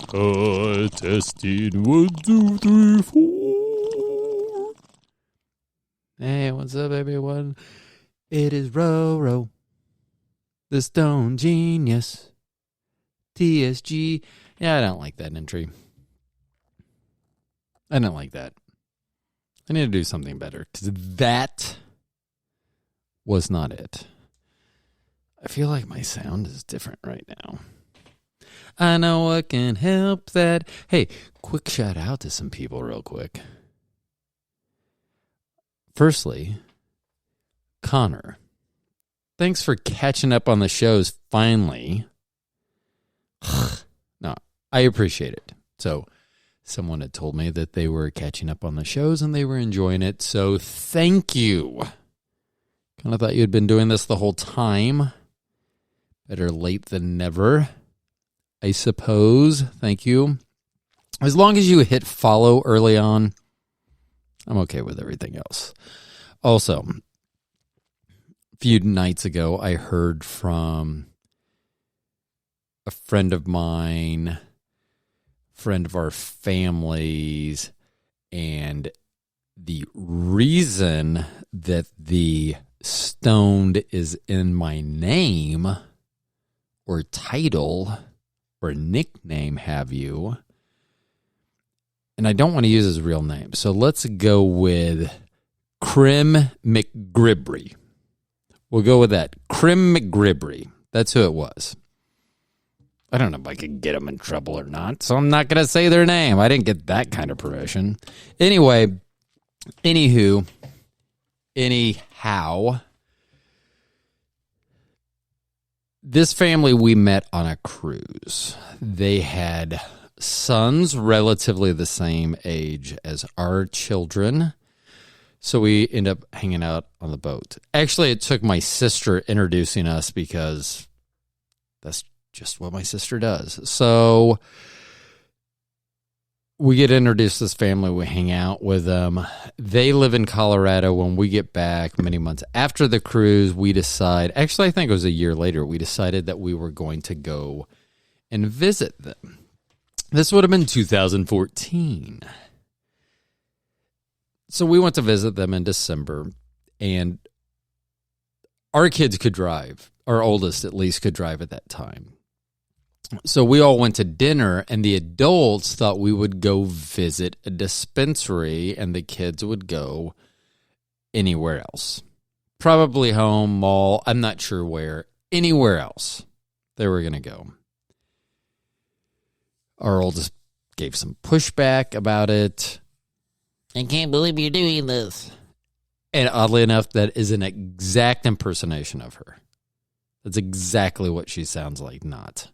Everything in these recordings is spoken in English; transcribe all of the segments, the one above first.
Testing 1, 2, 3, 4. Hey, what's up, everyone? It is Roro, the Stone Genius, TSG. Yeah, I don't like that entry. I don't like that. I need to do something better, because that was not it. I feel like my sound is different right now. I know I can help that. Hey, quick shout out to some people real quick. Firstly, Connor. Thanks for catching up on the shows finally. No, I appreciate it. So, someone had told me that they were catching up on the shows and they were enjoying it. So, thank you. Kind of thought you had been doing this the whole time. Better late than never, I suppose. Thank you. As long as you hit follow early on, I'm okay with everything else. Also, a few nights ago, I heard from a friend of mine, friend of our family's, and the reason that the stoned is in my name or title or nickname, have you, and I don't want to use his real name, so let's go with Crim McGrumbleby. We'll go with that. Crim McGrumbleby. That's who it was. I don't know if I could get them in trouble or not, so I'm not going to say their name. I didn't get that kind of permission. Anyhow, this family we met on a cruise. They had sons relatively the same age as our children, so we end up hanging out on the boat. Actually, it took my sister introducing us because that's just what my sister does. So we get introduced to this family. We hang out with them. They live in Colorado. When we get back many months after the cruise, we decide, actually I think it was a year later, we decided that we were going to go and visit them. This would have been 2014. So we went to visit them in December, and our kids could drive. Our oldest, at least, could drive at that time. So we all went to dinner, and the adults thought we would go visit a dispensary, and the kids would go anywhere else. Probably home, mall, I'm not sure where. Anywhere else they were going to go. Our oldest gave some pushback about it. I can't believe you're doing this. And oddly enough, that is an exact impersonation of her. That's exactly what she sounds like, not.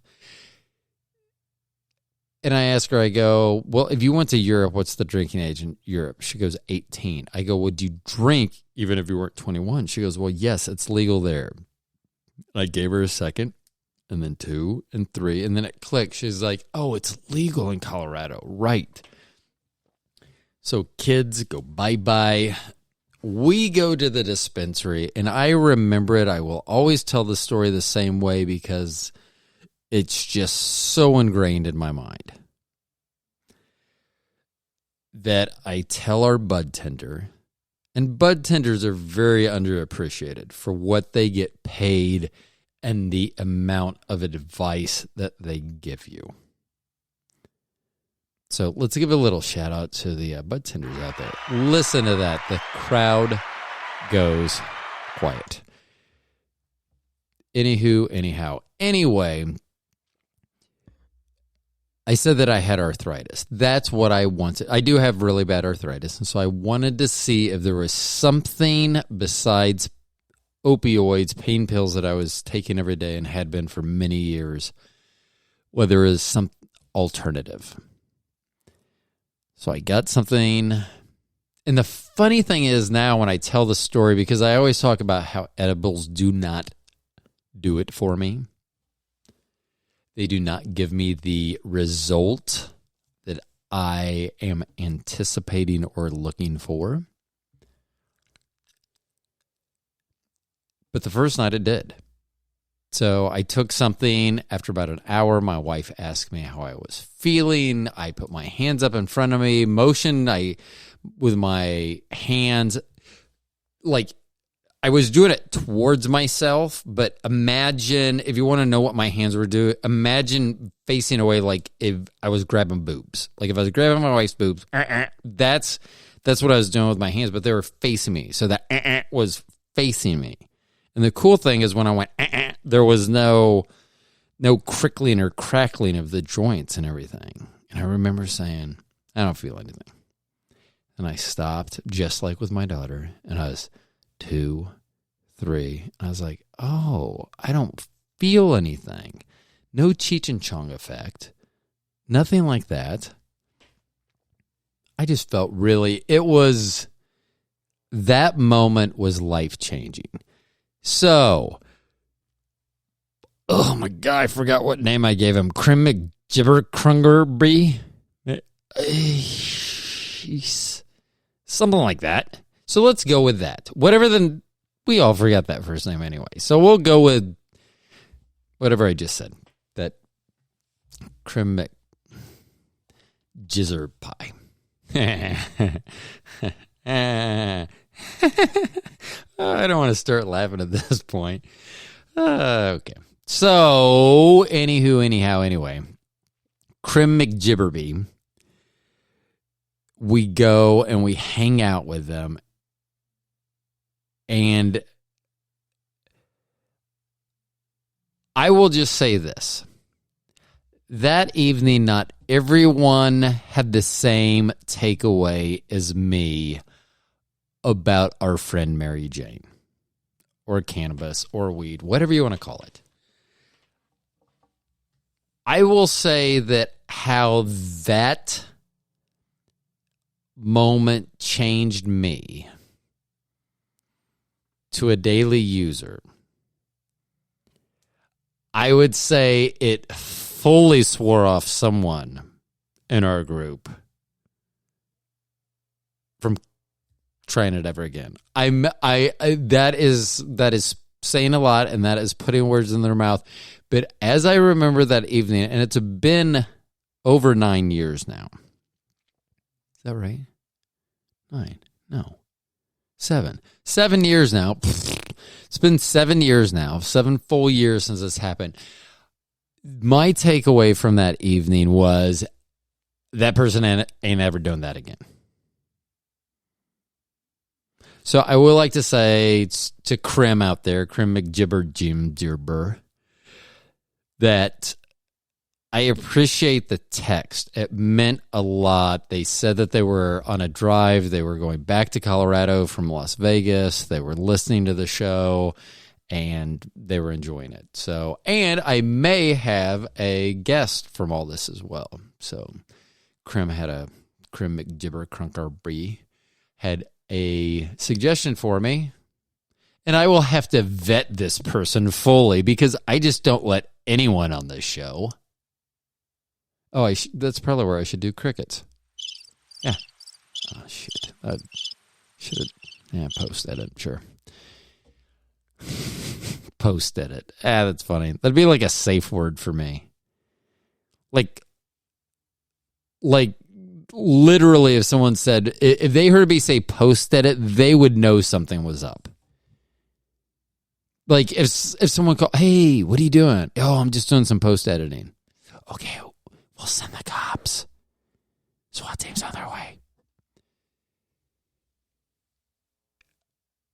And I ask her, I go, well, if you went to Europe, what's the drinking age in Europe? She goes, 18. I go, would you drink even if you weren't 21? She goes, well, yes, it's legal there. I gave her a second, and then 2 and 3, and then it clicked. She's like, oh, it's legal in Colorado. Right. So kids go bye-bye. We go to the dispensary, and I remember it. I will always tell the story the same way because it's just so ingrained in my mind that I tell our bud tender, and bud tenders are very underappreciated for what they get paid and the amount of advice that they give you. So let's give a little shout out to the bud tenders out there. Listen to that. The crowd goes quiet. Anyhow. Anyway, I said that I had arthritis. That's what I wanted. I do have really bad arthritis, and so I wanted to see if there was something besides opioids, pain pills that I was taking every day and had been for many years, whether there is some alternative. So I got something. And the funny thing is now when I tell the story, because I always talk about how edibles do not do it for me. They do not give me the result that I am anticipating or looking for. But the first night it did. So I took something. After about an hour, my wife asked me how I was feeling. I put my hands up in front of me, motioned with my hands, like I was doing it towards myself, but imagine, if you want to know what my hands were doing, imagine facing away like if I was grabbing boobs. Like if I was grabbing my wife's boobs, that's what I was doing with my hands, but they were facing me. So that was facing me. And the cool thing is when I went, there was no crickling or crackling of the joints and everything. And I remember saying, I don't feel anything. And I stopped, just like with my daughter, and I was 2, 3. And I was like, oh, I don't feel anything. No Cheech and Chong effect. Nothing like that. I just felt that moment was life-changing. So, oh my God, I forgot what name I gave him. Crim McGrumbleby? Something like that. So let's go with that. We all forgot that first name anyway. So we'll go with whatever I just said. That Crim McJizzer Pie. I don't want to start laughing at this point. Okay. So, anyway, Crim McGrumbleby, we go and we hang out with them. And I will just say this. That evening, not everyone had the same takeaway as me about our friend Mary Jane, or cannabis, or weed, whatever you want to call it. I will say that how that moment changed me to a daily user, I would say it fully swore off someone in our group from trying it ever again. That is saying a lot, and that is putting words in their mouth. But as I remember that evening, and it's been over 9 years now. Is that right? 9? No. 7. 7 years now. It's been 7 years now. 7 full years since this happened. My takeaway from that evening was that person ain't ever doing that again. So I would like to say to Crim out there, Crim McGrumbleby, that I appreciate the text. It meant a lot. They said that they were on a drive. They were going back to Colorado from Las Vegas. They were listening to the show, and they were enjoying it. So, and I may have a guest from all this as well. So Crim McGrumbleby had a suggestion for me, and I will have to vet this person fully because I just don't let anyone on this show. Oh, that's probably where I should do crickets. Yeah. Oh, shit. I should have... Yeah, post-edit, sure. Post-edit. That's funny. That'd be like a safe word for me. Like literally, if someone said... If they heard me say post-edit, they would know something was up. Like, if someone called, hey, what are you doing? Oh, I'm just doing some post-editing. Okay, we'll send the cops. SWAT team's on their way.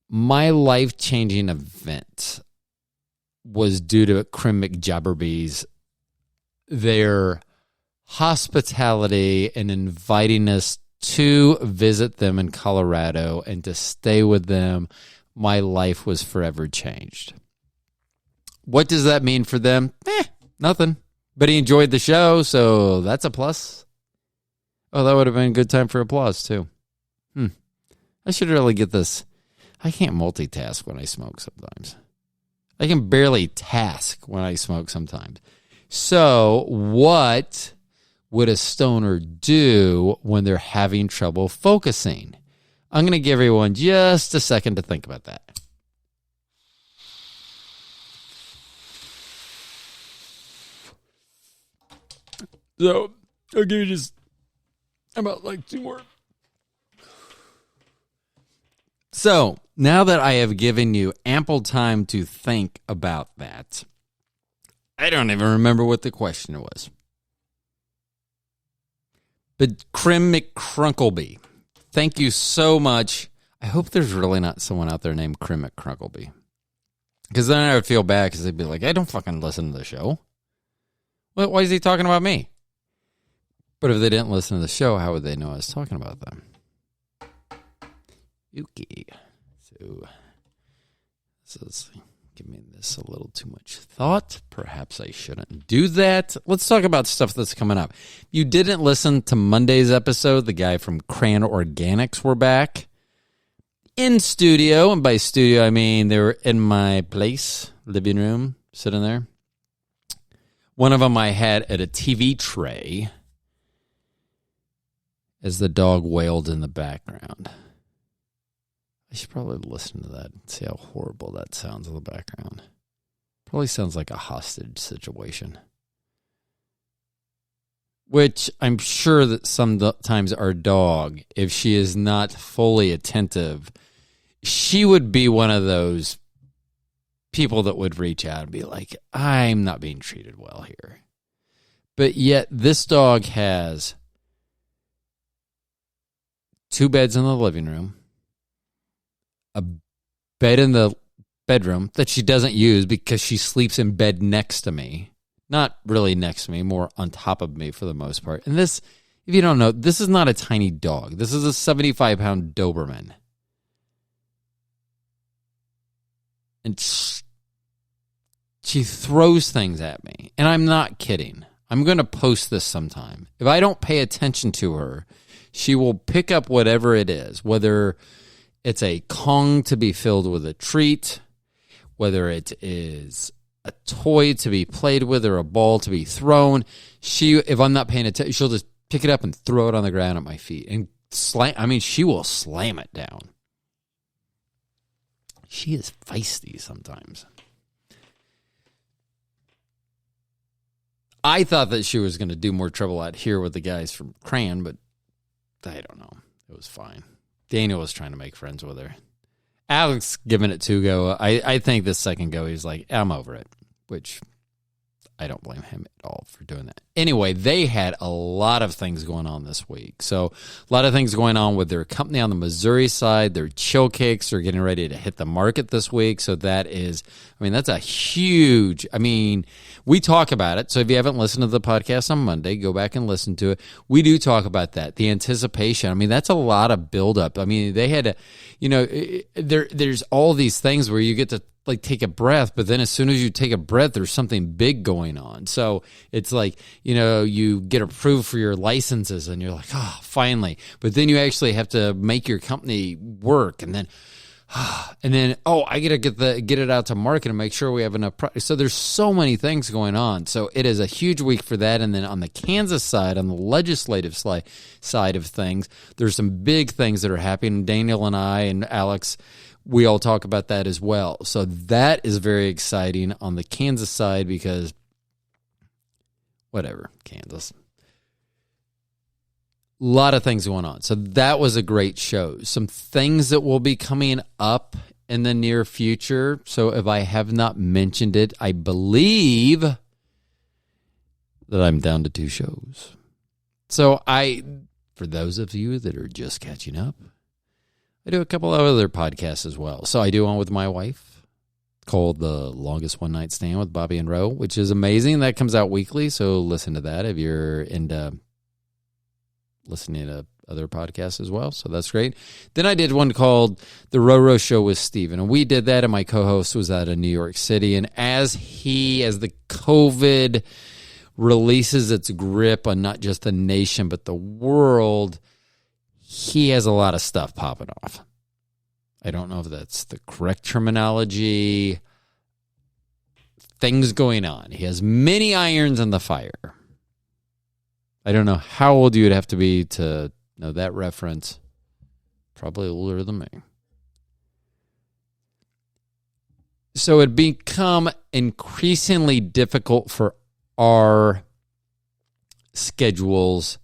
My life-changing event was due to Crim McGrumbleby's, their hospitality and inviting us to visit them in Colorado and to stay with them. My life was forever changed. What does that mean for them? Nothing. But he enjoyed the show, so that's a plus. Oh, that would have been a good time for applause, too. I should really get this. I can't multitask when I smoke sometimes. I can barely task when I smoke sometimes. So what would a stoner do when they're having trouble focusing? I'm going to give everyone just a second to think about that. So I'll give you just about like 2 more. So now that I have given you ample time to think about that, I don't even remember what the question was. But Crim McGrumbleby, thank you so much. I hope there's really not someone out there named Crim McGrumbleby. Because then I would feel bad because they'd be like, I don't fucking listen to the show. Well, why is he talking about me? But if they didn't listen to the show, how would they know I was talking about them? Okay. So, this is giving this a little too much thought. Perhaps I shouldn't do that. Let's talk about stuff that's coming up. If you didn't listen to Monday's episode, the guy from Cran Organics were back in studio. And by studio, I mean they were in my place, living room, sitting there. One of them I had at a TV tray as the dog wailed in the background. I should probably listen to that and see how horrible that sounds in the background. Probably sounds like a hostage situation. Which I'm sure that sometimes our dog, if she is not fully attentive, she would be one of those people that would reach out and be like, I'm not being treated well here. But yet this dog has 2 beds in the living room, a bed in the bedroom that she doesn't use because she sleeps in bed next to me. Not really next to me, more on top of me for the most part. And this, if you don't know, this is not a tiny dog. This is a 75-pound Doberman. And she throws things at me. And I'm not kidding. I'm going to post this sometime. If I don't pay attention to her, she will pick up whatever it is, whether it's a Kong to be filled with a treat, whether it is a toy to be played with or a ball to be thrown. If I'm not paying attention, she'll just pick it up and throw it on the ground at my feet. And she will slam it down. She is feisty sometimes. I thought that she was going to do more trouble out here with the guys from Cran, but I don't know. It was fine. Daniel was trying to make friends with her. Alex giving it 2 go. I think the second go, he's like, I'm over it, which I don't blame him at all for doing that. Anyway, they had a lot of things going on this week. So a lot of things going on with their company on the Missouri side. Their chill cakes are getting ready to hit the market this week. So that is, that's a huge, we talk about it. So if you haven't listened to the podcast on Monday, go back and listen to it. We do talk about that. The anticipation. That's a lot of buildup. They had to, there's all these things where you get to take a breath, but then as soon as you take a breath, there's something big going on. So it's like, you get approved for your licenses and you're like, oh, finally. But then you actually have to make your company work. And then, I got to get it out to market and make sure we have enough. So there's so many things going on. So it is a huge week for that. And then on the Kansas side, on the legislative side of things, there's some big things that are happening. Daniel and I and Alex, we all talk about that as well. So that is very exciting on the Kansas side because whatever, Kansas. A lot of things going on. So that was a great show. Some things that will be coming up in the near future. So if I have not mentioned it, I believe that I'm down to 2 shows. So for those of you that are just catching up, I do a couple of other podcasts as well. So I do one with my wife called The Longest One Night Stand with Bobby and Roe, which is amazing. That comes out weekly, so listen to that if you're into listening to other podcasts as well. So that's great. Then I did one called The Row Show with Steven, and we did that, and my co-host was out of New York City. And as the COVID releases its grip on not just the nation but the world, he has a lot of stuff popping off. I don't know if that's the correct terminology. Things going on. He has many irons in the fire. I don't know how old you would have to be to know that reference. Probably older than me. So it become increasingly difficult for our schedules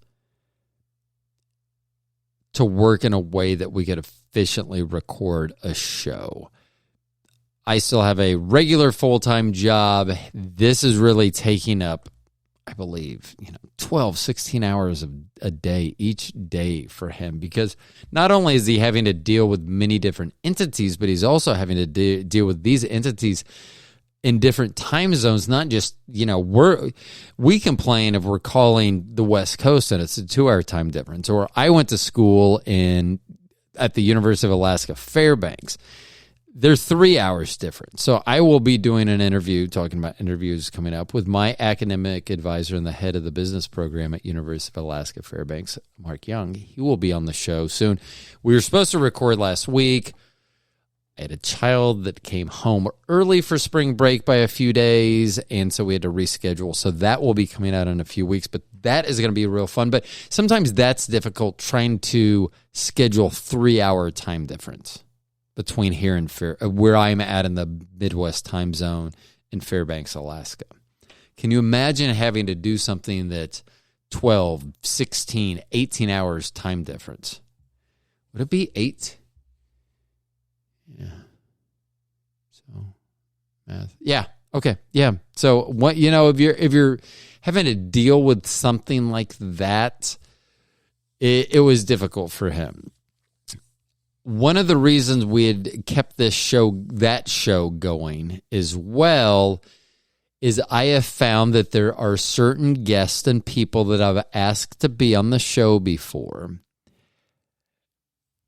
to work in a way that we could efficiently record a show. I still have a regular full-time job. This is really taking up, I believe, 12, 16 hours of a day, each day for him, because not only is he having to deal with many different entities, but he's also having to deal with these entities in different time zones. Not just, we complain if we're calling the West Coast and it's a 2-hour time difference, or I went to school at the University of Alaska Fairbanks. They're 3 hours different. So I will be doing an interview, talking about interviews coming up, with my academic advisor and the head of the business program at University of Alaska Fairbanks, Mark Young. He will be on the show soon. We were supposed to record last week. I had a child that came home early for spring break by a few days, and so we had to reschedule. So that will be coming out in a few weeks, but that is going to be real fun. But sometimes that's difficult, trying to schedule 3-hour time difference between here and where I'm at in the Midwest time zone in Fairbanks, Alaska. Can you imagine having to do something that's 12, 16, 18 hours time difference? Would it be 8? Yeah. So, math. Yeah. Okay. Yeah. So what, if you're having to deal with something like that, it was difficult for him. One of the reasons we had kept that show going as well is I have found that there are certain guests and people that I've asked to be on the show before,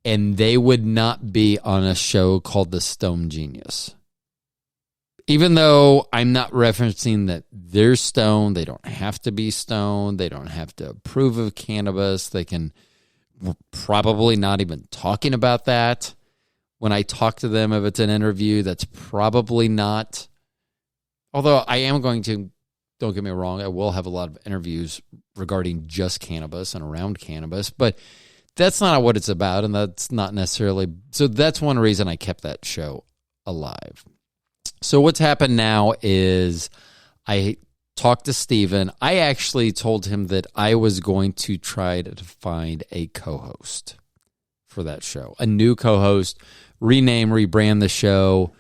and they would not be on a show called The Stone Genius. Even though I'm not referencing that they're stoned, they don't have to be stoned, they don't have to approve of cannabis, we're probably not even talking about that. When I talk to them, if it's an interview, that's probably not. Although I am going to, don't get me wrong, I will have a lot of interviews regarding just cannabis and around cannabis, but that's not what it's about, and that's not necessarily. So that's one reason I kept that show alive. So what's happened now is I talked to Steven. I actually told him that I was going to try to find a co-host for that show, a new co-host, rebrand the show,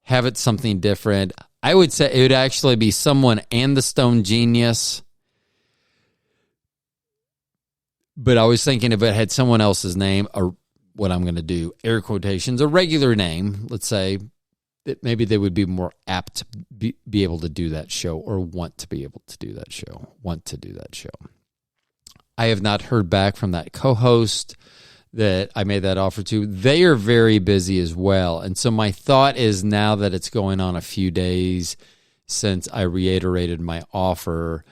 have it something different. I would say it would actually be someone and the Stone Genius, but I was thinking if it had someone else's name, or what I'm going to do, air quotations, a regular name, let's say, that maybe they would be more apt to be able to do that show, or want to be able to do that show. I have not heard back from that co-host that I made that offer to. They are very busy as well. And so my thought is, now that it's going on a few days since I reiterated my offer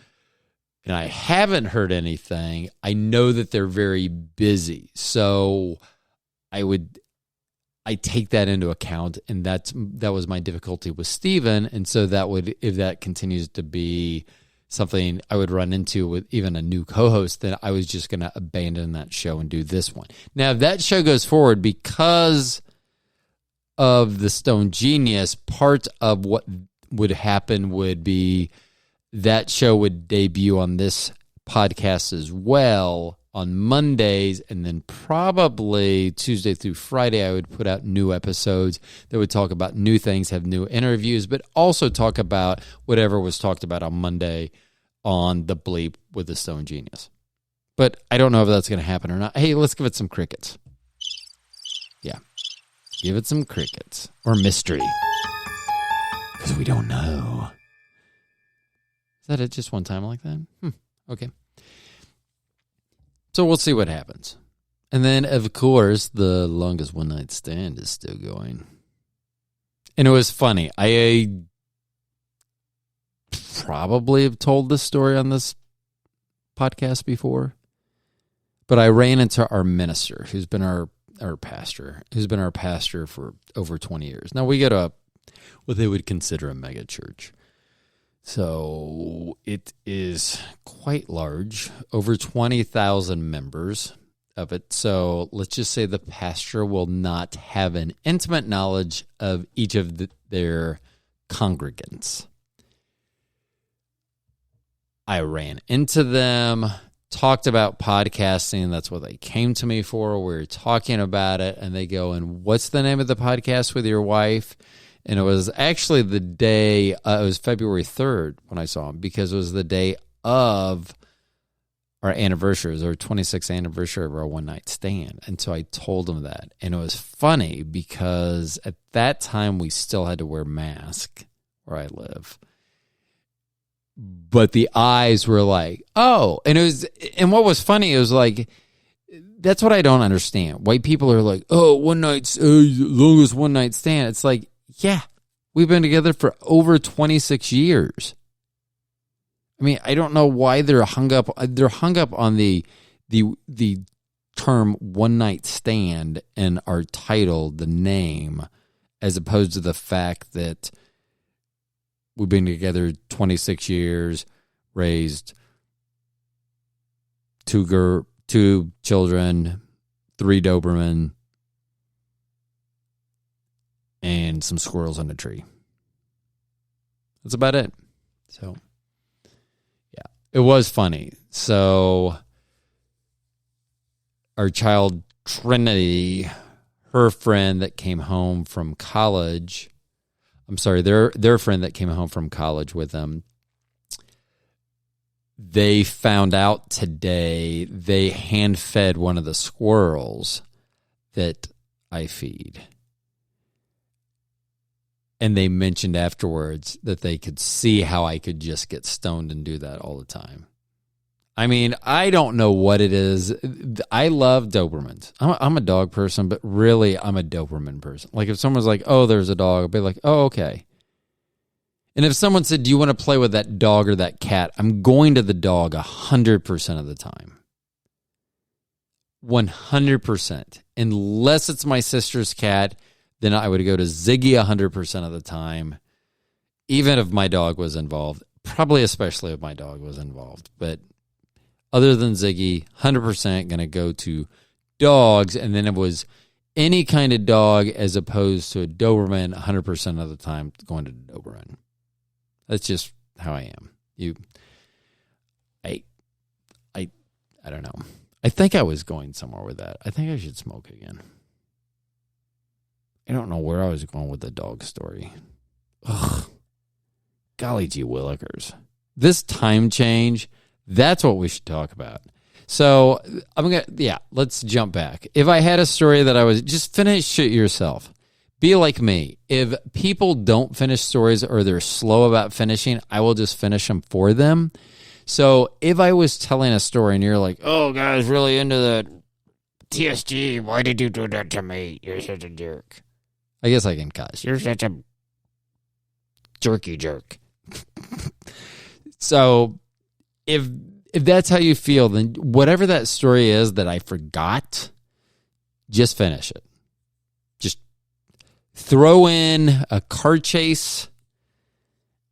and I haven't heard anything, I know that they're very busy. So I take that into account, and that was my difficulty with Steven, and so if that continues to be something I would run into with even a new co-host, then I was just going to abandon that show and do this one. Now, if that show goes forward, because of the Stone Genius, part of what would happen would be that show would debut on this podcast as well on Mondays, and then probably Tuesday through Friday, I would put out new episodes that would talk about new things, have new interviews, but also talk about whatever was talked about on Monday on The Bleep with the Stone Genius. But I don't know if that's going to happen or not. Hey, let's give it some crickets. Yeah. Give it some crickets. Or mystery. Because we don't know. Is that it just one time like that? Okay. So we'll see what happens. And then, of course, the longest one-night stand is still going. And it was funny. I probably have told this story on this podcast before, but I ran into our minister, who's been our pastor, for over 20 years. Now, we go to what they would consider a mega church. So it is quite large, over 20,000 members of it. So let's just say the pastor will not have an intimate knowledge of each of their congregants. I ran into them, talked about podcasting. That's what they came to me for. We were talking about it, and they go, and what's the name of the podcast with your wife? And it was actually the day, it was February 3rd when I saw him, because it was the day of our anniversary. It was our 26th anniversary of our one-night stand. And so I told him that. And it was funny because at that time we still had to wear masks where I live. But the eyes were like, oh. And what was funny, it was like, that's what I don't understand. White people are like, oh, longest one-night stand. It's like, yeah, we've been together for over 26 years. I mean, I don't know why they're hung up. They're hung up on the term one night stand and our title, the name, as opposed to the fact that we've been together 26 years, raised two children, 3 Doberman, and some squirrels on a tree. That's about it. So, yeah, it was funny. So, our child Trinity, her friend that came home from college, their friend that came home from college with them, they found out today they hand-fed one of the squirrels that I feed. And they mentioned afterwards that they could see how I could just get stoned and do that all the time. I mean, I don't know what it is. I love Dobermans. I'm a dog person, but really I'm a Doberman person. Like if someone's like, oh, there's a dog, I'll be like, oh, okay. And if someone said, do you want to play with that dog or that cat? I'm going to the dog 100% of the time. 100%. Unless it's my sister's cat, then I would go to Ziggy 100% of the time, even if my dog was involved, probably especially if my dog was involved. But other than Ziggy, 100% going to go to dogs, and then it was any kind of dog as opposed to a Doberman 100% of the time going to Doberman. That's just how I am. I don't know. I think I was going somewhere with that. I think I should smoke again. I don't know where I was going with the dog story. Ugh. Golly gee willikers. This time change, that's what we should talk about. So, let's jump back. If I had a story that I was, just finish it yourself. Be like me. If people don't finish stories or they're slow about finishing, I will just finish them for them. So, if I was telling a story and you're like, oh, guys, really into that TSG, why did you do that to me? You're such a jerk. I guess I can cuss. You're such a jerky jerk. So, if that's how you feel, then whatever that story is that I forgot, just finish it. Just throw in a car chase,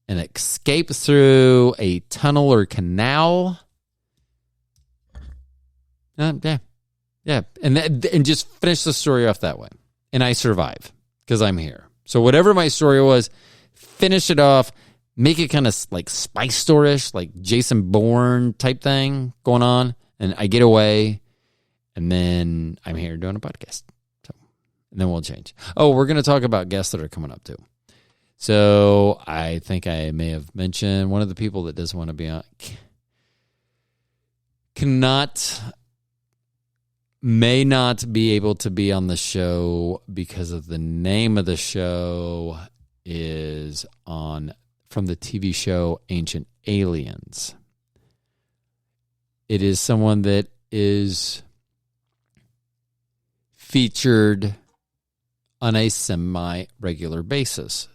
an escape through a tunnel or canal. Yeah. And just finish the story off that way. And I survive. Because I'm here. So whatever my story was, finish it off, make it kind of like Spy Store-ish, like Jason Bourne type thing going on, and I get away, and then I'm here doing a podcast. So, and then we'll change. Oh, we're going to talk about guests that are coming up too. So I think I may have mentioned one of the people that doesn't want to be on, may not be able to be on the show because of the name of the show is from the TV show Ancient Aliens. It is someone that is featured on a semi-regular basis,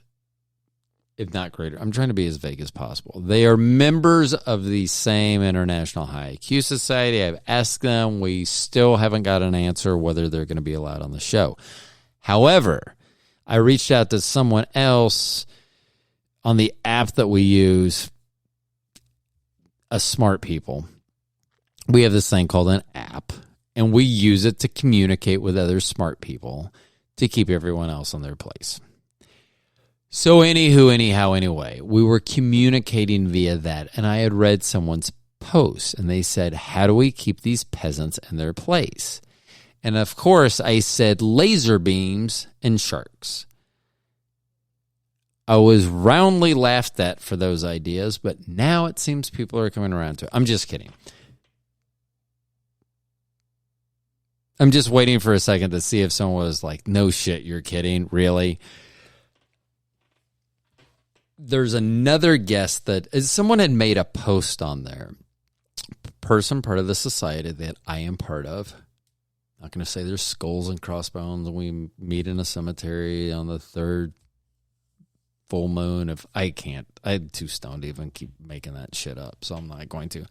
if not greater. I'm trying to be as vague as possible. They are members of the same International High IQ Society. I've asked them. We still haven't got an answer whether they're going to be allowed on the show. However, I reached out to someone else on the app that we use, a Smart People. We have this thing called an app, and we use it to communicate with other smart people to keep everyone else on their place. So anyway, we were communicating via that, and I had read someone's post, and they said, how do we keep these peasants in their place? And of course, I said laser beams and sharks. I was roundly laughed at for those ideas, but now it seems people are coming around to it. I'm just kidding. I'm just waiting for a second to see if someone was like, no shit, you're kidding, really? There's another guest that someone had made a post on there. Person, part of the society that I am part of. Not going to say there's skulls and crossbones and we meet in a cemetery on the third full moon. If I can't, I'm too stoned to even keep making that shit up, so I'm not going to.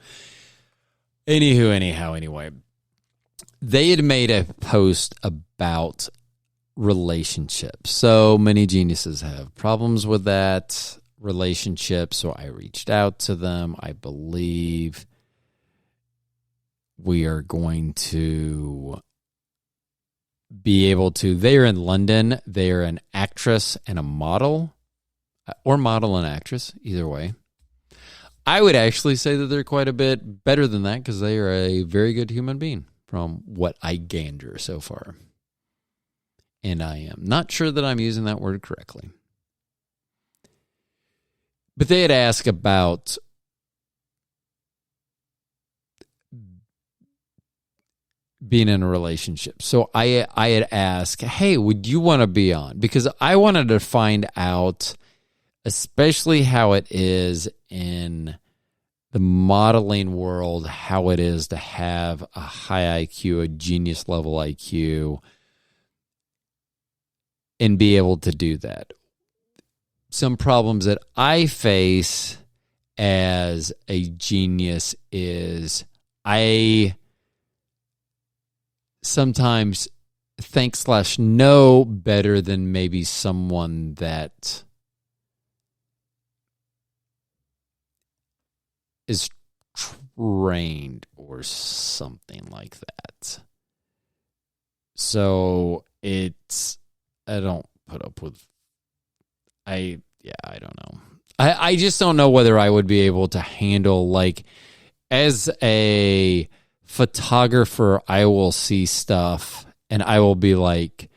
Anyway, they had made a post about relationships. So many geniuses have problems with that relationship, so I reached out to them. I believe we are going to be able to. They're in London. They're an actress and a model, or model and actress, either way. I would actually say that they're quite a bit better than that because they are a very good human being from what I gander so far. And I am not sure that I'm using that word correctly. But they had asked about being in a relationship. So I had asked, hey, would you want to be on? Because I wanted to find out, especially how it is in the modeling world, how it is to have a high IQ, a genius level IQ, and be able to do that. Some problems that I face as a genius is I sometimes think/know better than maybe someone that is trained or something like that. So I don't put up with, I don't know. I just don't know whether I would be able to handle, like, as a photographer, I will see stuff and I will be like,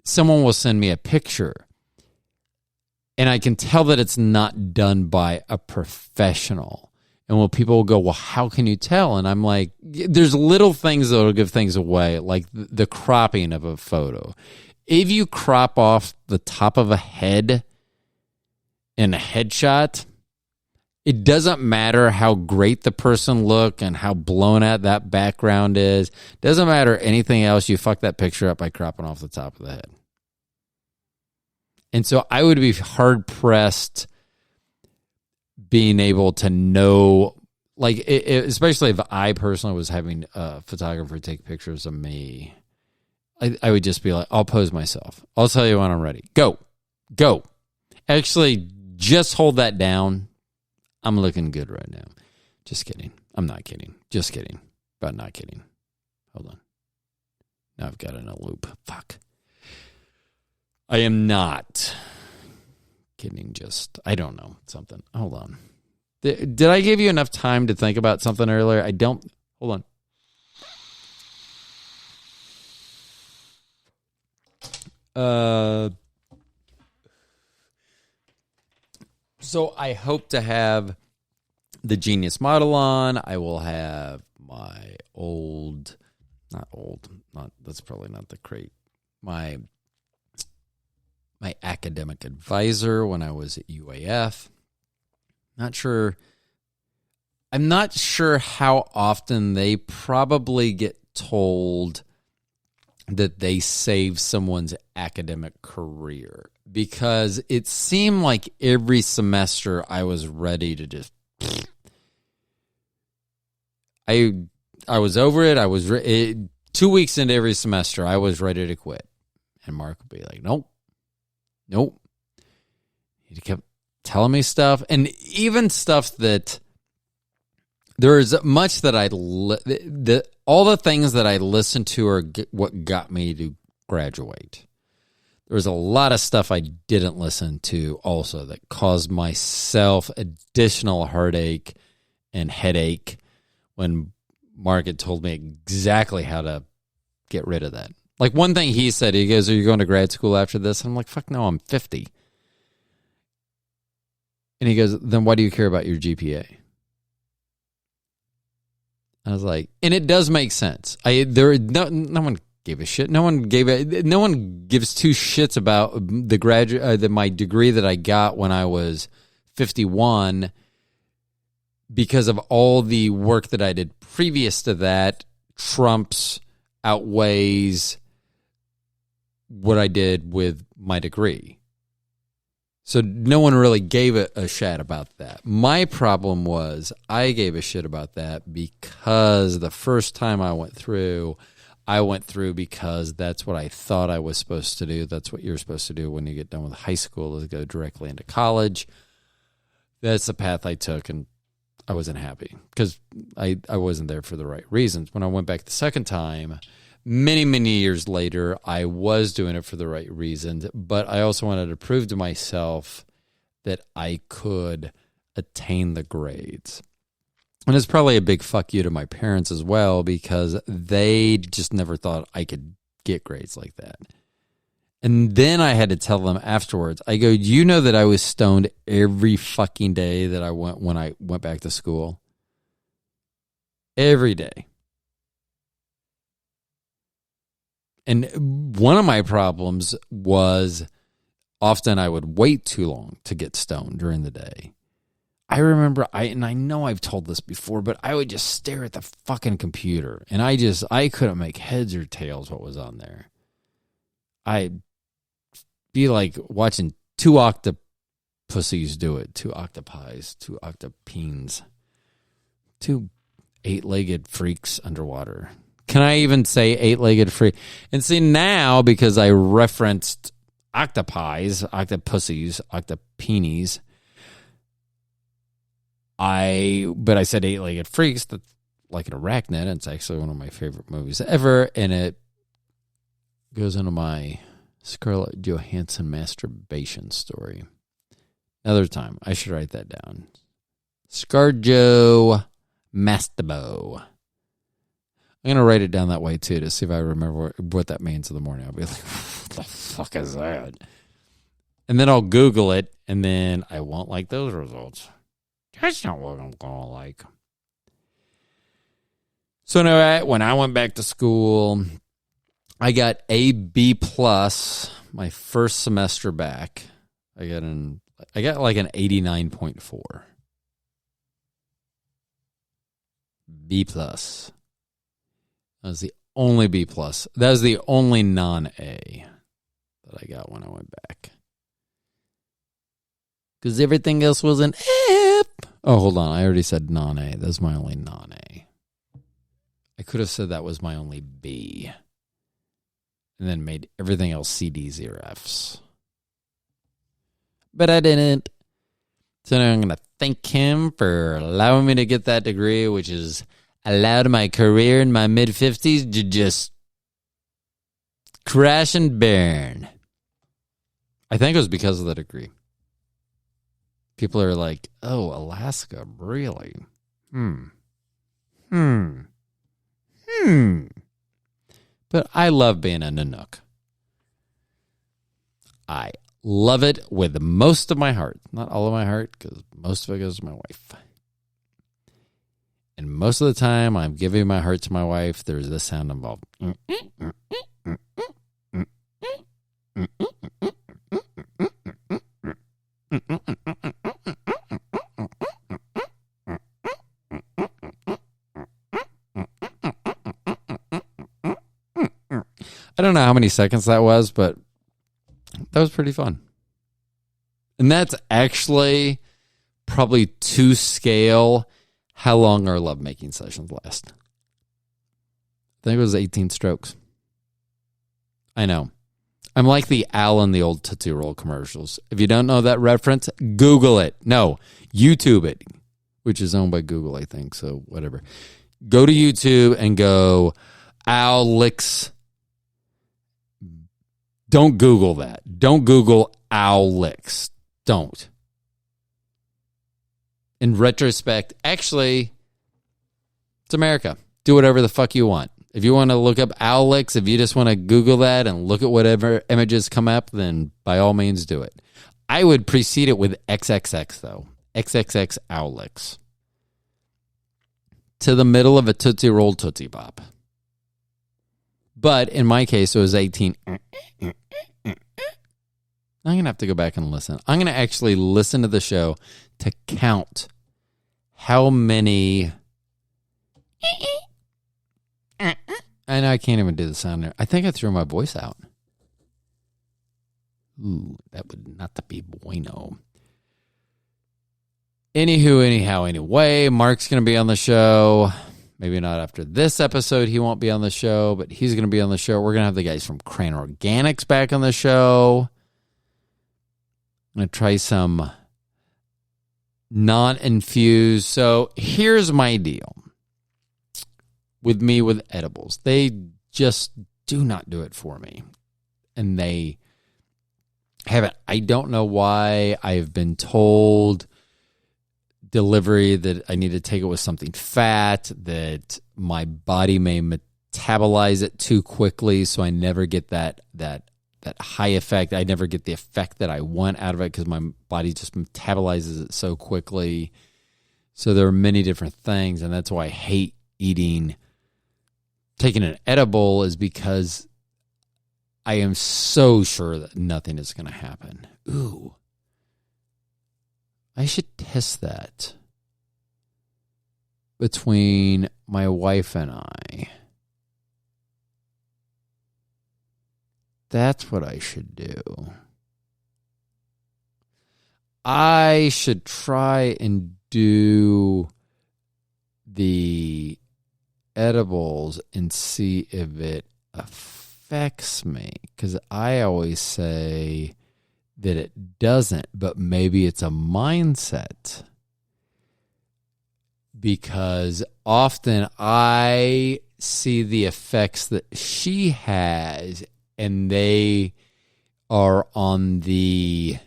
someone will send me a picture and I can tell that it's not done by a professional. And when people will go, well, how can you tell? And I'm like, there's little things that will give things away, like the cropping of a photo. If you crop off the top of a head in a headshot, it doesn't matter how great the person look and how blown out that background is. Doesn't matter anything else. You fuck that picture up by cropping off the top of the head. And so I would be hard-pressed being able to know, like, especially if I personally was having a photographer take pictures of me, I would just be like, I'll pose myself. I'll tell you when I'm ready. Go. Actually, just hold that down. I'm looking good right now. Just kidding. I'm not kidding. Just kidding. But not kidding. Hold on. Now I've got it in a loop. Fuck. I am not kidding. Just, I don't know. Something. Hold on. Did I give you enough time to think about something earlier? I don't. Hold on. So I hope to have the Genius model on. I will have my that's probably not the crate. My academic advisor when I was at UAF. I'm not sure how often they probably get told that they save someone's academic career, because it seemed like every semester I was ready to just, I was over it. 2 weeks into every semester, I was ready to quit. And Mark would be like, nope. He kept telling me stuff, and even stuff that there's much that all the things that I listened to are what got me to graduate. there was a lot of stuff I didn't listen to also that caused myself additional heartache and headache when Mark had told me exactly how to get rid of that. Like one thing he said, he goes, "Are you going to grad school after this?" And I'm like, "Fuck no, I'm 50. And he goes, "Then why do you care about your GPA?" I was like, and it does make sense. No one gave a shit. No one gives two shits about the my degree that I got when I was 51 because of all the work that I did previous to that outweighs what I did with my degree. So no one really gave a shit about that. My problem was I gave a shit about that because the first time I went through because that's what I thought I was supposed to do. That's what you're supposed to do when you get done with high school, is go directly into college. That's the path I took, and I wasn't happy because I wasn't there for the right reasons. When I went back the second time, many, many years later, I was doing it for the right reasons, but I also wanted to prove to myself that I could attain the grades. And it's probably a big fuck you to my parents as well, because they just never thought I could get grades like that. And then I had to tell them afterwards, I go, "You know that I was stoned every fucking day that when I went back to school? Every day. And one of my problems was often I would wait too long to get stoned during the day. I remember, and I know I've told this before, but I would just stare at the fucking computer, and I couldn't make heads or tails what was on there. I'd be like watching two octopuses do it, two octopies, two octopines, two 8-legged freaks underwater. Can I even say 8-legged freak? And see, now, because I referenced octopies, octopuses, octopeenies, but I said 8-legged freaks, that's like an arachnid. It's actually one of my favorite movies ever, and it goes into my Scarlett Johansson masturbation story. Another time, I should write that down. Scarjo Mastabo. I'm going to write it down that way, too, to see if I remember what that means in the morning. I'll be like, what the fuck is that? And then I'll Google it, and then I won't like those results. That's not what I'm going to like. So anyway, when I went back to school, I got a B+, my first semester back. I got like an 89.4. B+. That was the only B+. That was the only non-A that I got when I went back. Because everything else was an F. Oh, hold on. I already said non-A. That's my only non-A. I could have said that was my only B. And then made everything else C, Ds, or Fs. But I didn't. So now I'm going to thank him for allowing me to get that degree, which has allowed my career in my mid-50s to just crash and burn. I think it was because of the degree. People are like, "Oh, Alaska, really? But I love being a Nanook. I love it with most of my heart. Not all of my heart, because most of it goes to my wife. And most of the time I'm giving my heart to my wife, there's this sound involved. I don't know how many seconds that was, but that was pretty fun. And that's actually probably to scale how long our lovemaking sessions last. I think it was 18 strokes. I know. I'm like the owl in the old Tootsie Roll commercials. If you don't know that reference, Google it. No, YouTube it, which is owned by Google, I think, so whatever. Go to YouTube and go, Owl licks Don't Google that. Don't Google owl licks. Don't. In retrospect, actually, it's America. Do whatever the fuck you want. If you want to look up owl licks, if you just want to Google that and look at whatever images come up, then by all means do it. I would precede it with XXX, though. XXX owl licks. To the middle of a Tootsie Roll Tootsie Pop. But in my case, it was 18. I'm going to have to go back and listen. I'm going to actually listen to the show to count how many... And I can't even do the sound there. I think I threw my voice out. Ooh, that would not be bueno. Anywho, anyhow, anyway, Mark's going to be on the show. Maybe not after this episode. He won't be on the show, but he's going to be on the show. We're going to have the guys from Crane Organics back on the show. I'm going to try some non-infused. So here's my deal. With me with edibles, they just do not do it for me. And they haven't. I don't know why. I've been told delivery that I need to take it with something fat, that my body may metabolize it too quickly, so I never get that high effect. I never get the effect that I want out of it because my body just metabolizes it so quickly. So there are many different things, and that's why I hate taking an edible, is because I am so sure that nothing is going to happen. Ooh. I should test that between my wife and I. That's what I should do. I should try and do the edibles and see if it affects me, because I always say that it doesn't, but maybe it's a mindset, because often I see the effects that she has and they are on the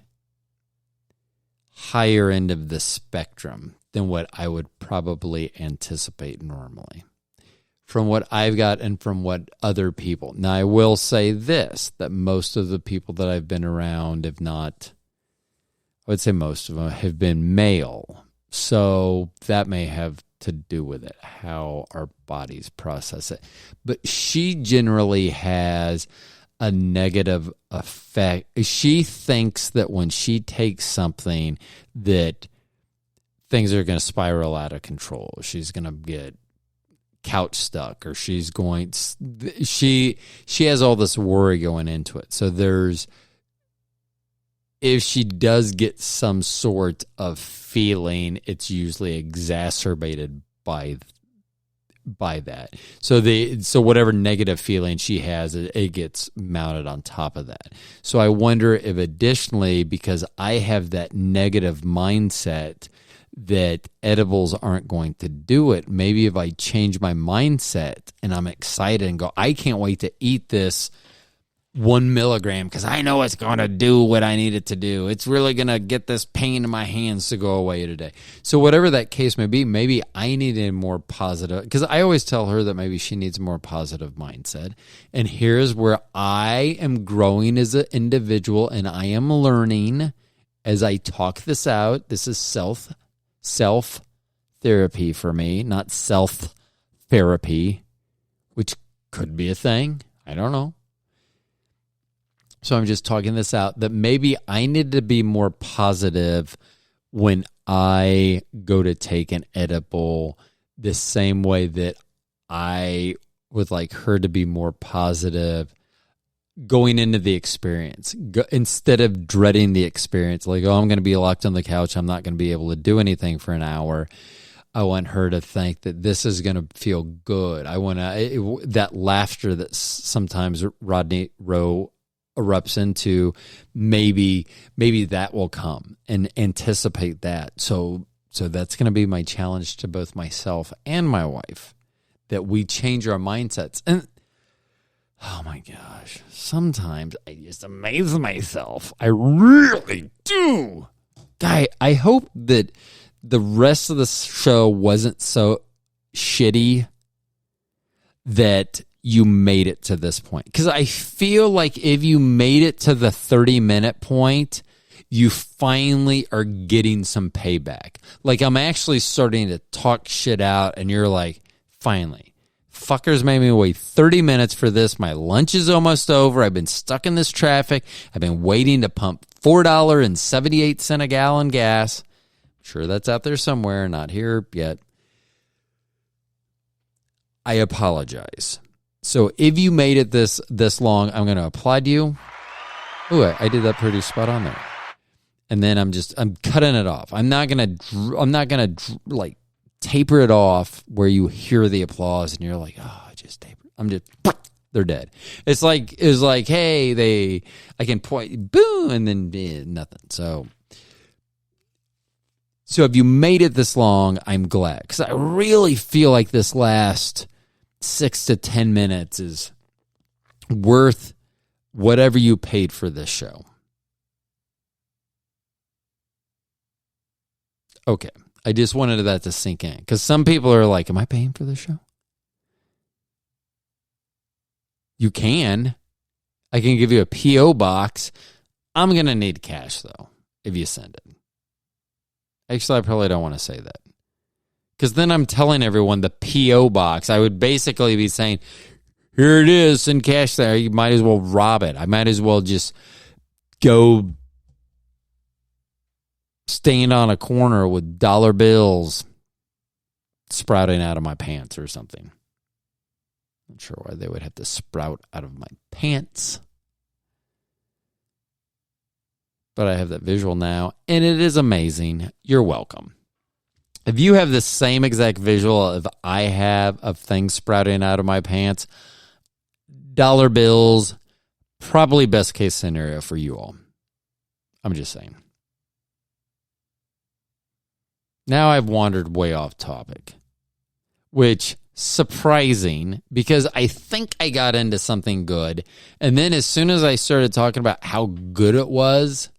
higher end of the spectrum than what I would probably anticipate normally, from what I've got and from what other people. Now, I will say this, that most of the people that I've been around, if not, I would say most of them, have been male. So that may have to do with it, how our bodies process it. But she generally has a negative effect. She thinks that when she takes something, that things are going to spiral out of control. She's going to get couch stuck, or she has all this worry going into it. So if she does get some sort of feeling, it's usually exacerbated by that. So whatever negative feeling she has, it gets mounted on top of that. So I wonder if additionally, because I have that negative mindset that edibles aren't going to do it, maybe if I change my mindset and I'm excited and go, I can't wait to eat this 1 milligram because I know it's going to do what I need it to do. It's really going to get this pain in my hands to go away today. So whatever that case may be, maybe I need a more positive, because I always tell her that maybe she needs a more positive mindset. And here's where I am growing as an individual, and I am learning as I talk this out. This is self therapy for me, not self therapy, which could be a thing. I don't know. So I'm just talking this out, that maybe I need to be more positive when I go to take an edible, the same way that I would like her to be more positive going into the experience, instead of dreading the experience, like, oh, I'm going to be locked on the couch, I'm not going to be able to do anything for an hour. I want her to think that this is going to feel good. I want that laughter that sometimes Rodney Rowe erupts into, maybe that will come, and anticipate that. So that's going to be my challenge to both myself and my wife, that we change our mindsets. And Oh my gosh. Sometimes I just amaze myself. I really do. Guy, I hope that the rest of the show wasn't so shitty that you made it to this point. Because I feel like if you made it to the 30-minute point, you finally are getting some payback. Like, I'm actually starting to talk shit out, and you're like, finally. Fuckers made me wait 30 minutes for this. My lunch is almost over. I've been stuck in this traffic. I've been waiting to pump $4.78 a gallon gas. I'm sure that's out there somewhere, not here yet. I apologize. So if you made it this long, I'm going to applaud you. Ooh, I did that pretty spot on there. And then I'm cutting it off. I'm not gonna like taper it off where you hear the applause and you're like, oh, I just tapered. They're dead. It's like, hey, I can point, boom, and then nothing. So if you made it this long, I'm glad. Because I really feel like this last 6 to 10 minutes is worth whatever you paid for this show. Okay. I just wanted that to sink in. Because some people are like, am I paying for this show? You can. I can give you a P.O. box. I'm going to need cash, though, if you send it. Actually, I probably don't want to say that. Because then I'm telling everyone the P.O. box. I would basically be saying, here it is, send cash there. You might as well rob it. I might as well just go stand on a corner with dollar bills sprouting out of my pants or something. Not sure why they would have to sprout out of my pants. But I have that visual now, and it is amazing. You're welcome. If you have the same exact visual as I have of things sprouting out of my pants, dollar bills, probably best case scenario for you all. I'm just saying. Now I've wandered way off topic, which surprising because I think I got into something good. And then as soon as I started talking about how good it was,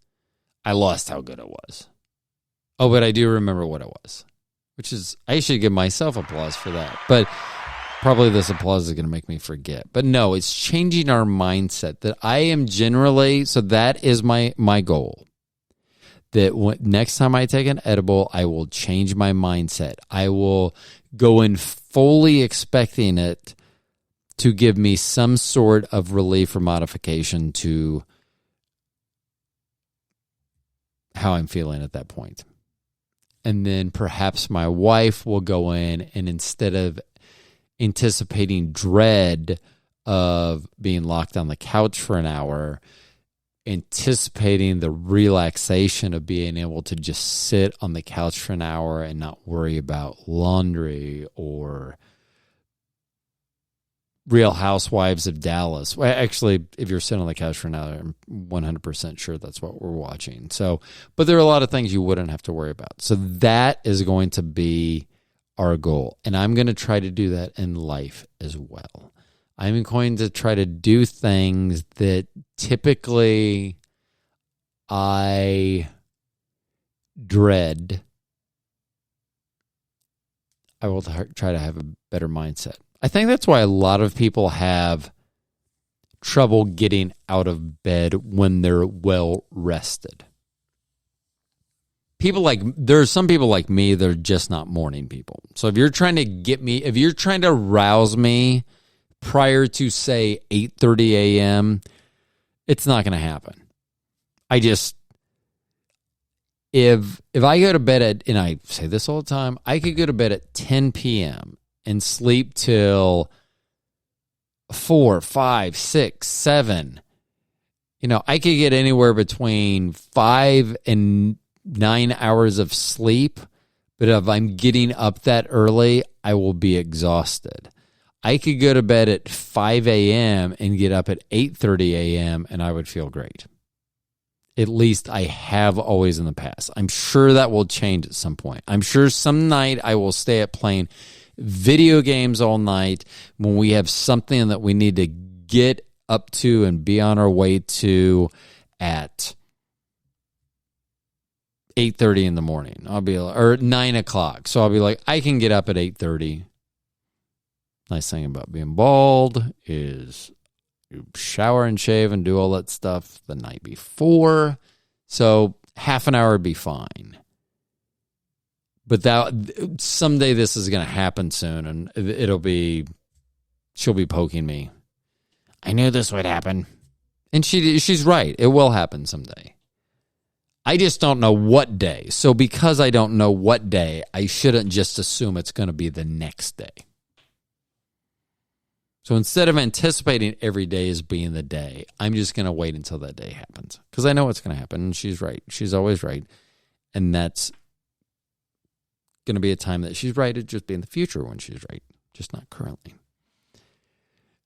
I lost how good it was. Oh, but I do remember what it was, which is I should give myself applause for that. But probably this applause is going to make me forget. But no, it's changing our mindset that I am generally, so that is my goal. That next time I take an edible, I will change my mindset. I will go in fully expecting it to give me some sort of relief or modification to how I'm feeling at that point. And then perhaps my wife will go in and instead of anticipating dread of being locked on the couch for an hour, anticipating the relaxation of being able to just sit on the couch for an hour and not worry about laundry or Real Housewives of Dallas. Well, actually, if you're sitting on the couch for an hour, I'm 100% sure that's what we're watching. So, but there are a lot of things you wouldn't have to worry about. So that is going to be our goal. And I'm going to try to do that in life as well. I'm going to try to do things that typically I dread. I will try to have a better mindset. I think that's why a lot of people have trouble getting out of bed when they're well rested. There are some people like me that are just not morning people. So if you're trying to rouse me prior to, say, 8:30 a.m., it's not going to happen. If I go to bed at, and I say this all the time, I could go to bed at 10 p.m. and sleep till 4, 5, 6, 7. I could get anywhere between 5 and 9 hours of sleep, but if I'm getting up that early, I will be exhausted. I could go to bed at 5 a.m. and get up at 8:30 a.m. and I would feel great. At least I have always in the past. I'm sure that will change at some point. I'm sure some night I will stay up playing video games all night when we have something that we need to get up to and be on our way to at 8:30 in the morning. I'll be like, or 9 o'clock. So I'll be like, I can get up at 8:30. Nice thing about being bald is you shower and shave and do all that stuff the night before. So half an hour would be fine. But that someday this is going to happen soon, and she'll be poking me. I knew this would happen. And she's right. It will happen someday. I just don't know what day. So because I don't know what day, I shouldn't just assume it's going to be the next day. So instead of anticipating every day as being the day, I'm just going to wait until that day happens. Because I know what's going to happen. And she's right. She's always right. And that's going to be a time that she's right. It'll just be in the future when she's right. Just not currently.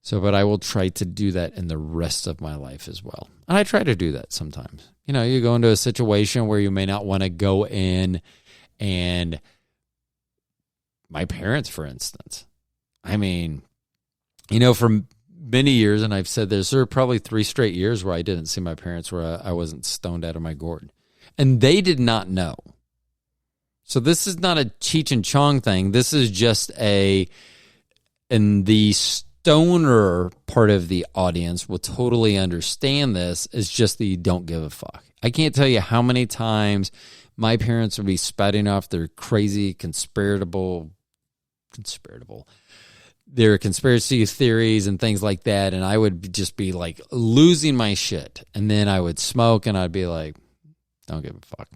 So, but I will try to do that in the rest of my life as well. And I try to do that sometimes. You know, you go into a situation where you may not want to go in, and my parents, for instance, I mean, you know, for many years, and I've said this, there were probably 3 straight years where I didn't see my parents, where I wasn't stoned out of my gourd. And they did not know. So this is not a Cheech and Chong thing. This is just in the stoner part of the audience will totally understand this. It's just that you don't give a fuck. I can't tell you how many times my parents would be spouting off their crazy their conspiracy theories and things like that, and I would just be like losing my shit. And then I would smoke, and I'd be like, don't give a fuck.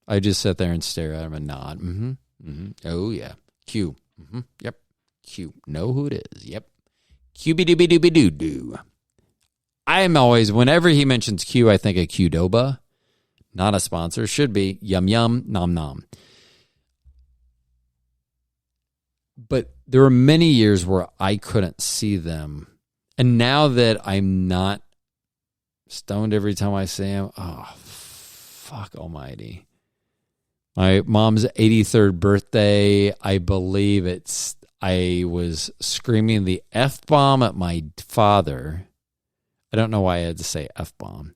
I'd just sit there and stare at him and nod. Mm-hmm. Mm-hmm. Oh, yeah. Q. Mm-hmm. Yep. Q. Know who it is. Yep. Q-be-doo-be-doo-be-doo-doo. I am always, whenever he mentions Q, I think of Qdoba. Not a sponsor. Should be. Yum, yum, nom, nom. But there were many years where I couldn't see them. And now that I'm not stoned every time I see him, oh, fuck almighty. My mom's 83rd birthday, I believe I was screaming the F-bomb at my father. I don't know why I had to say F-bomb.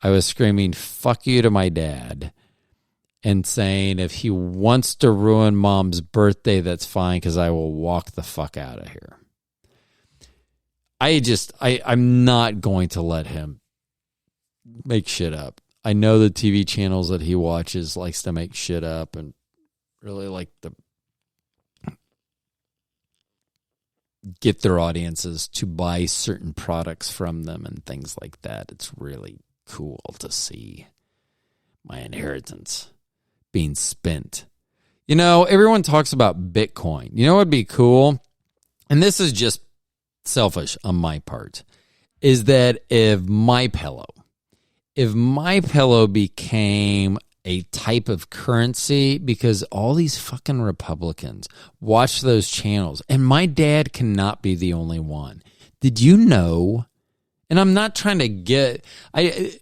I was screaming, fuck you to my dad, and saying if he wants to ruin mom's birthday, that's fine, because I will walk the fuck out of here. I'm not going to let him make shit up. I know the TV channels that he watches likes to make shit up and really like to get their audiences to buy certain products from them and things like that. It's really cool to see my inheritance being spent. You know, everyone talks about Bitcoin. You know what would be cool? And this is just selfish on my part, is that if my pillow became a type of currency, because all these fucking Republicans watch those channels, and my dad cannot be the only one. Did you know? And I'm not trying to I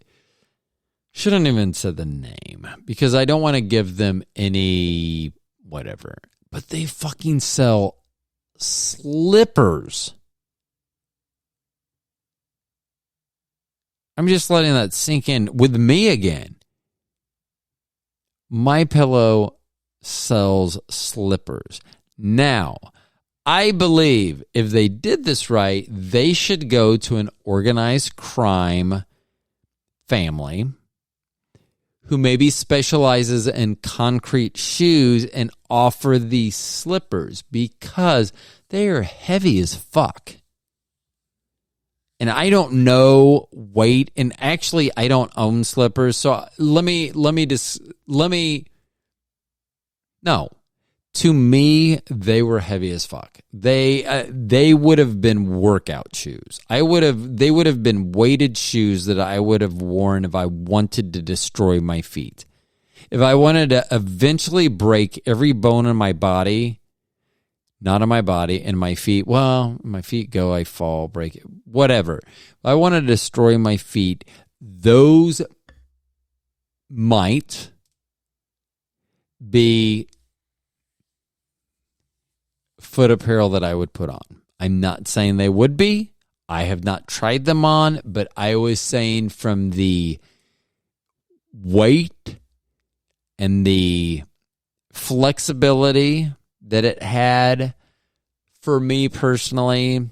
shouldn't even said the name, because I don't want to give them any whatever, but they fucking sell slippers. I'm just letting that sink in with me again. My Pillow sells slippers. Now, I believe if they did this right, they should go to an organized crime family who maybe specializes in concrete shoes and offer these slippers, because they are heavy as fuck. And I don't know weight, and actually I don't own slippers. So to me, they were heavy as fuck. They would have been workout shoes. They would have been weighted shoes that I would have worn if I wanted to destroy my feet. If I wanted to eventually break every bone in my body, not on my body, and my feet, well, my feet go, I fall, break it, whatever. If I want to destroy my feet, those might be foot apparel that I would put on. I'm not saying they would be. I have not tried them on, but I was saying from the weight and the flexibility that it had for me personally,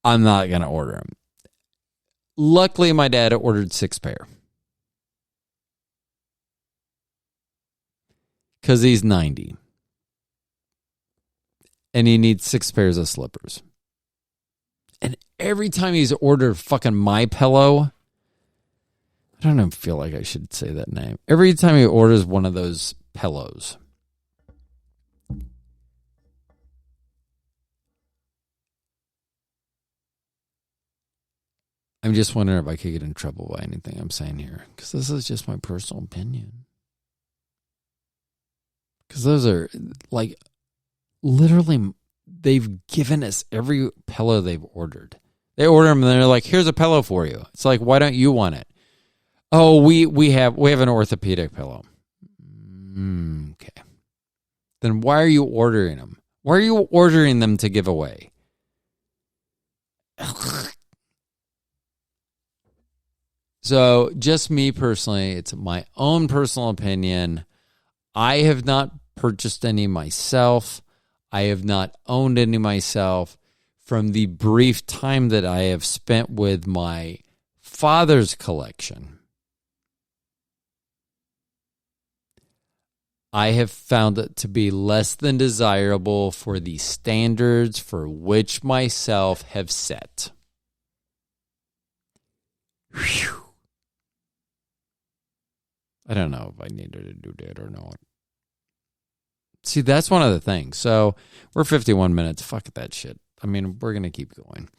I'm not going to order them. Luckily, my dad ordered 6 pair. Because he's 90. And he needs 6 pairs of slippers. And every time he's ordered fucking My Pillow, I don't even feel like I should say that name. Every time he orders one of those pillows, I'm just wondering if I could get in trouble by anything I'm saying here. Because this is just my personal opinion. Because those are, like, literally, they've given us every pillow they've ordered. They order them and they're like, here's a pillow for you. It's like, why don't you want it? Oh, we have an orthopedic pillow. Okay. Then why are you ordering them? Why are you ordering them to give away? So, just me personally, it's my own personal opinion. I have not purchased any myself. I have not owned any myself. From the brief time that I have spent with my father's collection, I have found it to be less than desirable for the standards for which myself have set. Whew. I don't know if I needed to do that or not. See, that's one of the things. So we're 51 minutes. Fuck that shit. I mean, we're going to keep going.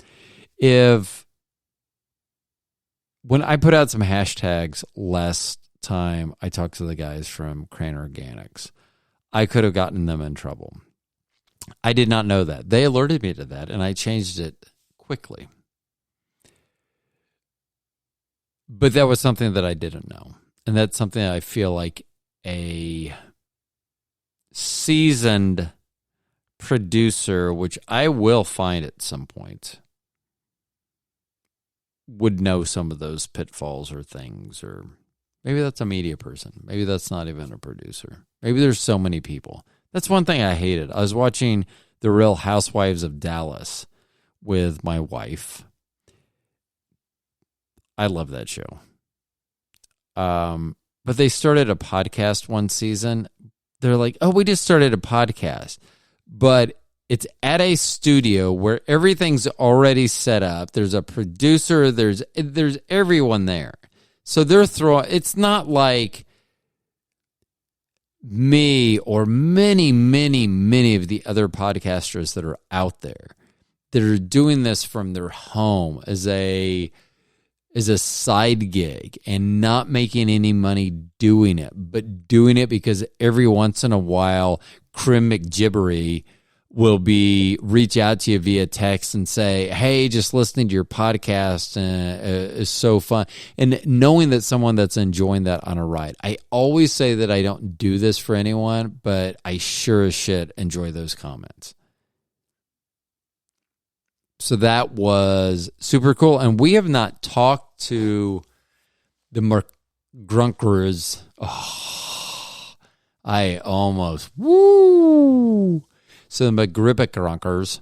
When I put out some hashtags last time I talked to the guys from Crim Organics, I could have gotten them in trouble. I did not know that. They alerted me to that, and I changed it quickly. But that was something that I didn't know. And that's something I feel like a seasoned producer, which I will find at some point, would know some of those pitfalls or things. Or maybe that's a media person. Maybe that's not even a producer. Maybe there's so many people. That's one thing I hated. I was watching The Real Housewives of Dallas with my wife. I love that show. But they started a podcast one season. They're like, oh, we just started a podcast. But it's at a studio where everything's already set up. There's a producer. There's everyone there. So they're it's not like me or many, many, many of the other podcasters that are out there that are doing this from their home as a side gig and not making any money doing it, but doing it because every once in a while, Crim McGrumbleby will reach out to you via text and say, hey, just listening to your podcast is so fun. And knowing that someone that's enjoying that on a ride. I always say that I don't do this for anyone, but I sure as shit enjoy those comments. So that was super cool. And we have not talked to the McGrunkers. Oh, I almost, woo. So the McGrunkers,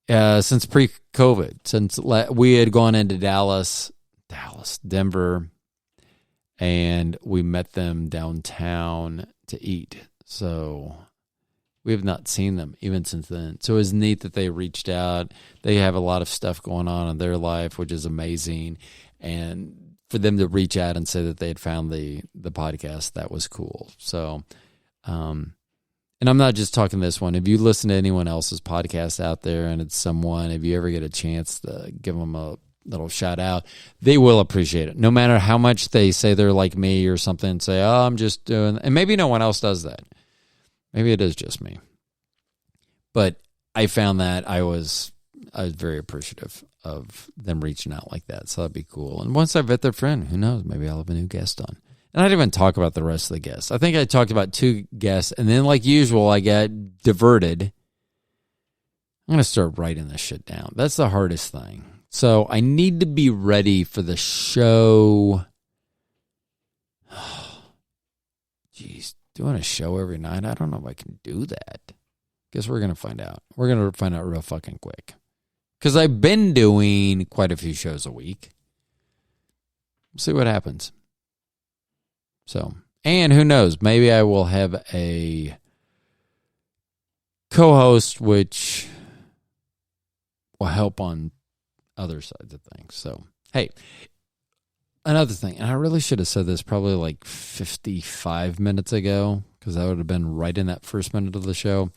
since pre-COVID, since we had gone into Dallas, Denver, and we met them downtown to eat. So we have not seen them even since then. So it was neat that they reached out. They have a lot of stuff going on in their life, which is amazing. And for them to reach out and say that they had found the podcast, that was cool. So, and I'm not just talking this one. If you listen to anyone else's podcast out there and it's someone, if you ever get a chance to give them a little shout out, they will appreciate it. No matter how much they say they're like me or something, say, oh, I'm just doing, and maybe no one else does that. Maybe it is just me. But I found that I was very appreciative of them reaching out like that. So that'd be cool. And once I vet their friend, who knows? Maybe I'll have a new guest on. And I didn't even talk about the rest of the guests. I think I talked about 2 guests. And then like usual, I got diverted I'm going to start writing this shit down. That's the hardest thing. So I need to be ready for the show. Jeez, doing a show every night, I don't know if I can do that. Guess we're going to find out. We're going to find out real fucking quick. Because I've been doing quite a few shows a week. We'll see what happens. So, and who knows, maybe I will have a co-host which will help on other sides of things. So, hey, another thing, and I really should have said this probably like 55 minutes ago, because that would have been right in that first minute of the show.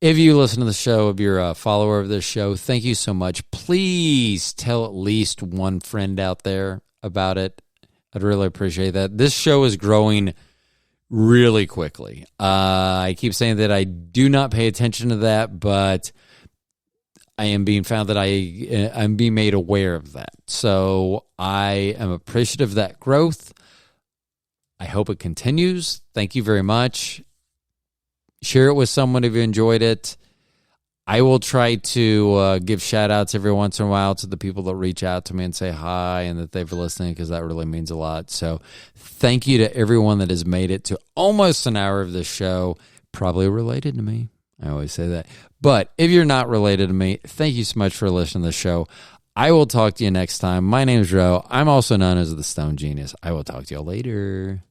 If you listen to the show, if you're a follower of this show, thank you so much. Please tell at least one friend out there about it. I'd really appreciate that. This show is growing really quickly. I keep saying that I do not pay attention to that, but I am being found that I'm being made aware of that. So I am appreciative of that growth. I hope it continues. Thank you very much. Share it with someone if you enjoyed it. I will try to give shout-outs every once in a while to the people that reach out to me and say hi and that they've listened, because that really means a lot. So thank you to everyone that has made it to almost an hour of this show, probably related to me. I always say that. But if you're not related to me, thank you so much for listening to the show. I will talk to you next time. My name is Ro. I'm also known as the Stone Genius. I will talk to you all later.